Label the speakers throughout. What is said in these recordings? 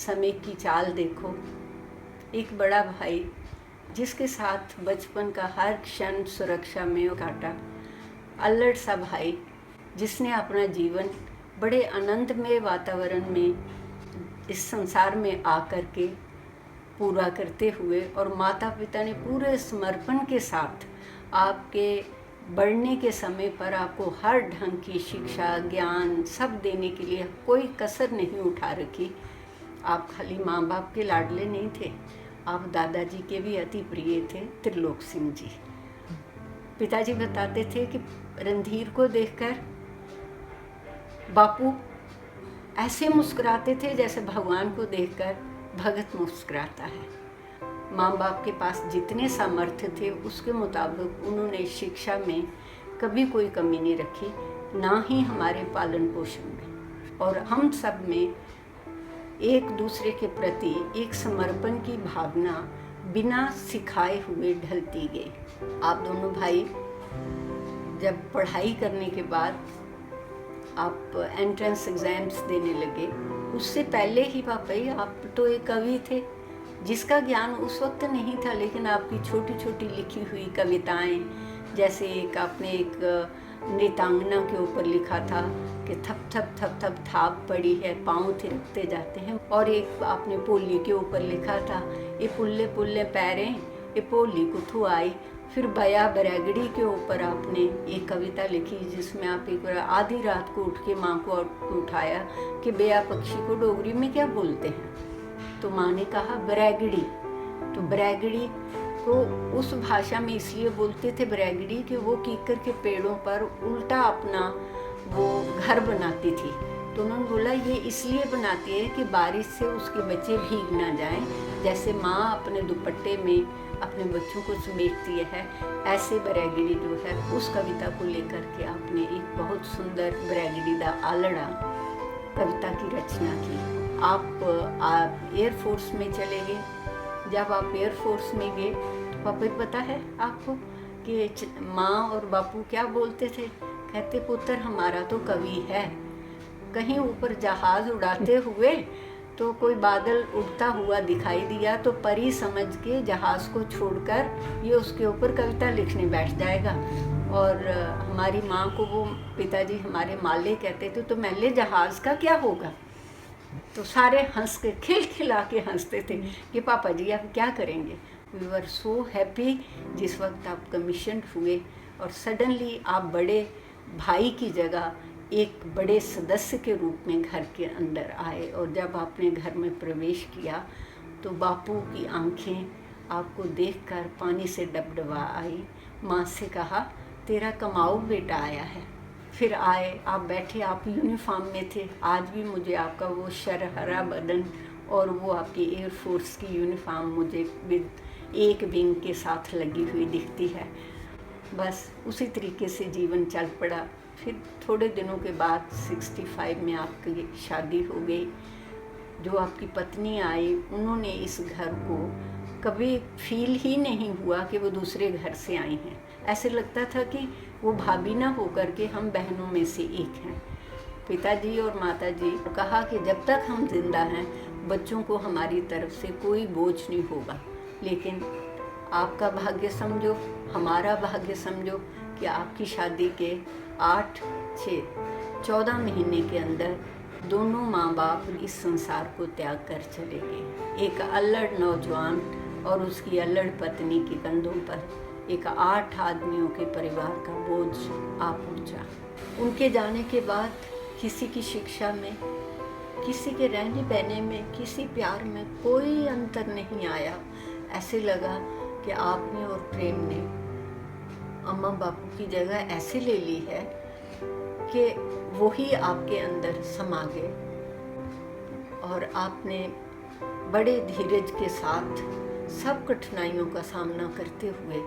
Speaker 1: समय की चाल देखो। एक बड़ा भाई जिसके साथ बचपन का हर क्षण सुरक्षा में काटा, अल्लड़ सा भाई जिसने अपना जीवन बड़े आनंदमय वातावरण में इस संसार में आकर के पूरा करते हुए, और माता पिता ने पूरे समर्पण के साथ आपके बढ़ने के समय पर आपको हर ढंग की शिक्षा ज्ञान सब देने के लिए कोई कसर नहीं उठा रखी। आप खाली माँ बाप के लाडले नहीं थे, आप दादाजी के भी अति प्रिय थे, त्रिलोक सिंह जी। पिताजी बताते थे कि रणधीर को देखकर बापू ऐसे मुस्कुराते थे जैसे भगवान को देखकर भगत मुस्कुराता है। माँ बाप के पास जितने सामर्थ्य थे उसके मुताबिक उन्होंने शिक्षा में कभी कोई कमी नहीं रखी, ना ही हमारे पालन पोषण में। और हम सब में एक दूसरे के प्रति एक समर्पण की भावना बिना सिखाए हुए ढलती गई। आप दोनों भाई जब पढ़ाई करने के बाद आप एंट्रेंस एग्ज़ाम्स देने लगे, उससे पहले ही पापा आप तो एक कवि थे जिसका ज्ञान उस वक्त नहीं था, लेकिन आपकी छोटी छोटी लिखी हुई कविताएं, जैसे एक आपने एक नृत्यांगना के ऊपर लिखा था कि थप थप थप थप थाप पड़ी है, पाँव थिरकते जाते हैं, और एक आपने पोली के ऊपर लिखा था, ये पुल्ले पुल्ले पैरें ये पोली कुथु आई। फिर बया बरैगड़ी के ऊपर आपने एक कविता लिखी जिसमें आप एक बार आधी रात को उठ के माँ को उठाया कि बेया पक्षी को डोगरी में क्या बोलते हैं, तो माँ ने कहा बरैगड़ी। तो बरैगड़ी को उस भाषा में इसलिए बोलते थे बरैगड़ी कि वो कीकर के पेड़ों पर उल्टा अपना वो घर बनाती थी। तो उन्होंने बोला ये इसलिए बनाती है कि बारिश से उसके बच्चे भीग ना जाएं, जैसे माँ अपने दुपट्टे में अपने बच्चों को समेटती है, ऐसे बरैगड़ी जो है उस कविता को लेकर के आपने एक बहुत सुंदर बरैगड़ी दा आलड़ा कविता की रचना की। आप एयरफोर्स में चले गए। जब आप एयरफोर्स में गए तो पापा पता है आपको कि माँ और बापू क्या बोलते थे? कहते पुत्र हमारा तो कवि है। कहीं ऊपर जहाज़ उड़ाते हुए तो कोई बादल उड़ता हुआ दिखाई दिया तो परी समझ के जहाज़ को छोड़कर ये उसके ऊपर कविता लिखने बैठ जाएगा। और हमारी माँ को वो पिताजी हमारे माले कहते थे, तो मैले जहाज़ का क्या होगा? तो सारे हंस के खिलखिला के हंसते थे कि पापा जी आप क्या करेंगे। वी वर सो हैप्पी जिस वक्त आप कमीशन हुए और सडनली आप बड़े भाई की जगह एक बड़े सदस्य के रूप में घर के अंदर आए। और जब आपने घर में प्रवेश किया तो बापू की आंखें आपको देखकर पानी से डबडबा आई। माँ से कहा तेरा कमाऊ बेटा आया है। फिर आए, आप बैठे, आप यूनिफॉर्म में थे। आज भी मुझे आपका वो शरहरा बदन और वो आपकी एयरफोर्स की यूनिफॉर्म मुझे विद एक विंग के साथ लगी हुई दिखती है। बस उसी तरीके से जीवन चल पड़ा। फिर थोड़े दिनों के बाद 65 में आपकी शादी हो गई। जो आपकी पत्नी आई उन्होंने इस घर को कभी फील ही नहीं हुआ कि वो दूसरे घर से आई हैं। ऐसे लगता था कि वो भाभी ना होकर के हम बहनों में से एक हैं। पिताजी और माताजी कहा कि जब तक हम जिंदा हैं बच्चों को हमारी तरफ से कोई बोझ नहीं होगा, लेकिन आपका भाग्य समझो, हमारा भाग्य समझो कि आपकी शादी के 14 महीने के अंदर दोनों माँ बाप इस संसार को त्याग कर चले गए। एक अल्लड़ नौजवान और उसकी अल्लड़ पत्नी के कंधों पर एक 8 आदमियों के परिवार का बोझ आ पहुँचा। उनके जाने के बाद किसी की शिक्षा में, किसी के रहने बहने में, किसी प्यार में कोई अंतर नहीं आया। ऐसे लगा कि आपने और प्रेम ने अम्मा बापू की जगह ऐसे ले ली है कि वो ही आपके अंदर समा गए। और आपने बड़े धीरज के साथ सब कठिनाइयों का सामना करते हुए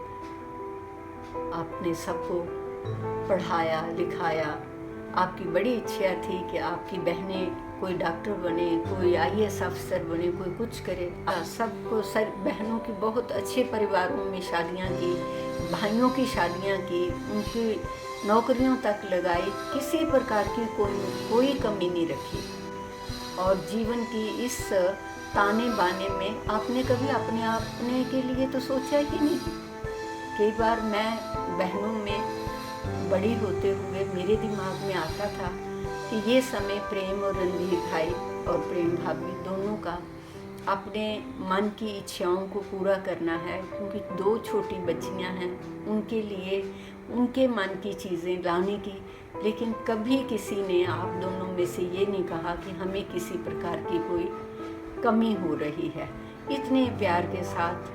Speaker 1: आपने सबको पढ़ाया लिखाया। आपकी बड़ी इच्छा थी कि आपकी बहनें कोई डॉक्टर बने, कोई IAS अफसर बने, कोई कुछ करे। सबको बहनों की बहुत अच्छे परिवारों में शादियां की, भाइयों की शादियां की, उनकी नौकरियों तक लगाई, किसी प्रकार की कोई कमी नहीं रखी। और जीवन की इस ताने बाने में आपने कभी अपने के लिए तो सोचा ही नहीं। कई बार मैं बहनों में बड़ी होते हुए मेरे दिमाग में आता था कि ये समय प्रेम और रणधीर भाई और प्रेम भाभी दोनों का अपने मन की इच्छाओं को पूरा करना है, क्योंकि 2 छोटी बच्चियां हैं, उनके लिए उनके मन की चीज़ें लाने की। लेकिन कभी किसी ने आप दोनों में से ये नहीं कहा कि हमें किसी प्रकार की कोई कमी हो रही है। इतने प्यार के साथ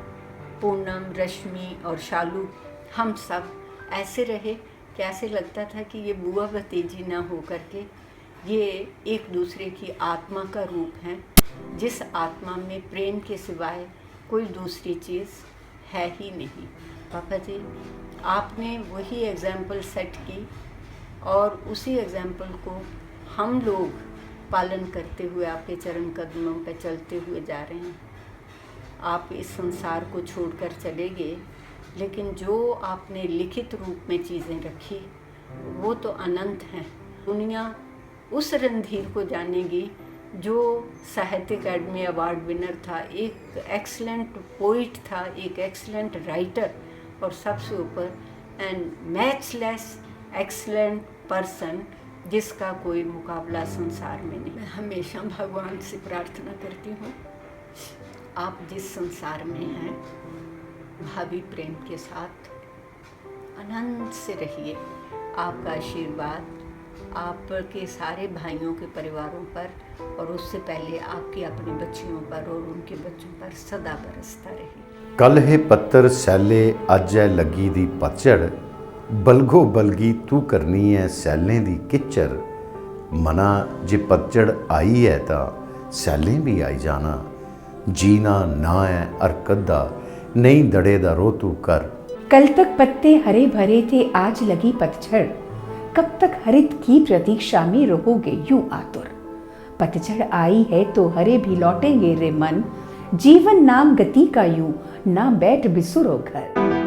Speaker 1: पूनम, रश्मि और शालू हम सब ऐसे रहे कि ऐसे लगता था कि ये बुआ भतीजी ना हो करके ये एक दूसरे की आत्मा का रूप हैं, जिस आत्मा में प्रेम के सिवाय कोई दूसरी चीज़ है ही नहीं। पापा जी, आपने वही एग्जाम्पल सेट की और उसी एग्जाम्पल को हम लोग पालन करते हुए आपके चरण कदमों पर चलते हुए जा रहे हैं। आप इस संसार को छोड़कर चले गए, लेकिन जो आपने लिखित रूप में चीज़ें रखी वो तो अनंत हैं। दुनिया उस रणधीर को जानेगी जो साहित्य अकादमी अवार्ड विनर था, एक एक्सीलेंट पोइट था, एक एक्सीलेंट राइटर और सबसे ऊपर एंड मैचलेस एक्सीलेंट पर्सन जिसका कोई मुकाबला संसार में नहीं। मैं हमेशा भगवान से प्रार्थना करती हूँ, आप जिस संसार में हैं भाभी प्रेम के साथ अनंत से रहिए। आपका आशीर्वाद आपके सारे भाइयों के परिवारों पर और उससे पहले आपकी अपनी बच्चियों पर और उनके बच्चों पर सदा बरसता रहे।
Speaker 2: कल है पत्थर सैले अज है लगी दी पतझड़, बलगो बलगी तू करनी है सैलें दी किच्चर। मना जे पतझड़ आई है तां सैलें भी आई जाना, जीना ना है हरकत दा नहीं दड़े दा रो तू कर।
Speaker 3: कल तक पत्ते हरे भरे थे आज लगी पतझड़, कब तक हरित की प्रतीक्षा में रहोगे यूं आतुर। पतझड़ आई है तो हरे भी लौटेंगे रे मन, जीवन नाम गति का यूं ना बैठ बिसुरो घर।